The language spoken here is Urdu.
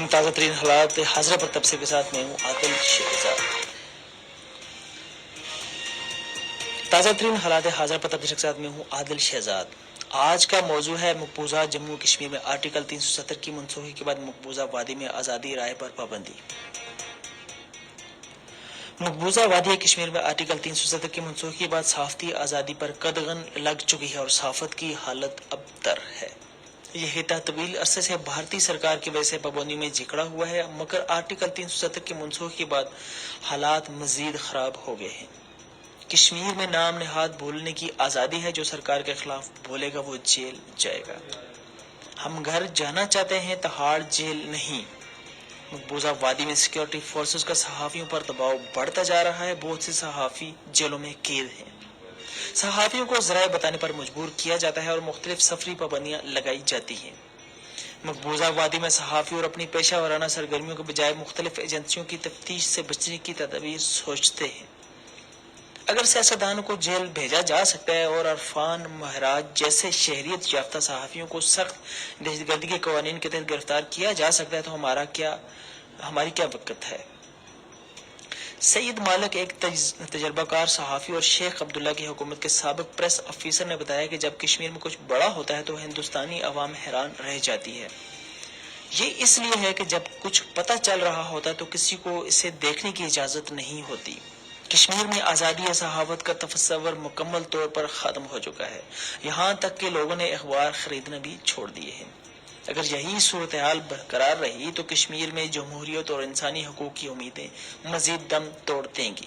الرحیم۔ تازہ ترین حالات حاضرہ پر تبصرے کے ساتھ میں ہوں عادل شہزاد۔ تازہ ترین حالات حاضرہ پر تبصرے کے ساتھ میں ہوں عادل شہزاد۔ آج کا موضوع ہے مقبوضہ جموں کشمیر میں آرٹیکل 370 کی منسوخی کے بعد مقبوضہ وادی میں آزادی رائے پر پابندی۔ مقبوضہ وادی کشمیر میں آرٹیکل 370 کی منسوخی کے بعد صحافتی آزادی پر قدغن لگ چکی ہے اور صحافت کی حالت ابتر ہے۔ یہ خطہ طویل عرصے سے بھارتی سرکار کی وجہ سے پابندیوں میں جکڑا ہوا ہے، مگر آرٹیکل 370 کی منسوخی کے بعد حالات مزید خراب ہو گئے ہیں۔ کشمیر میں نام نہاد بولنے کی آزادی ہے، جو سرکار کے خلاف بولے گا وہ جیل جائے گا۔ ہم گھر جانا چاہتے ہیں، تہاڑ جیل نہیں۔ مقبوضہ وادی میں سیکورٹی فورسز کا صحافیوں پر دباؤ بڑھتا جا رہا ہے، بہت سے صحافی جیلوں میں قید ہیں۔ صحافیوں کو ذرائع بتانے پر مجبور کیا جاتا ہے اور مختلف سفری پابندیاں لگائی جاتی ہیں۔ مقبوضہ وادی میں صحافی اور اپنی پیشہ ورانہ سرگرمیوں کے بجائے مختلف ایجنسیوں کی تفتیش سے بچنے کی تدابیر سوچتے ہیں۔ اگر سیاستدانوں کو جیل بھیجا جا سکتا ہے اور عرفان مہراج جیسے شہریت یافتہ صحافیوں کو سخت دہشت گردی کے قوانین کے تحت گرفتار کیا جا سکتا ہے تو ہماری کیا وقت ہے۔ سعید مالک ایک تجربہ کار صحافی اور شیخ عبداللہ کی حکومت کے سابق پریس آفیسر نے بتایا کہ جب کشمیر میں کچھ بڑا ہوتا ہے تو ہندوستانی عوام حیران رہ جاتی ہے۔ یہ اس لیے ہے کہ جب کچھ پتہ چل رہا ہوتا ہے تو کسی کو اسے دیکھنے کی اجازت نہیں ہوتی۔ کشمیر میں آزادی یا صحافت کا تصور مکمل طور پر ختم ہو چکا ہے، یہاں تک کہ لوگوں نے اخبار خریدنا بھی چھوڑ دیے ہیں۔ اگر یہی صورتحال برقرار رہی تو کشمیر میں جمہوریت اور انسانی حقوق کی امیدیں مزید دم توڑ دیں گی۔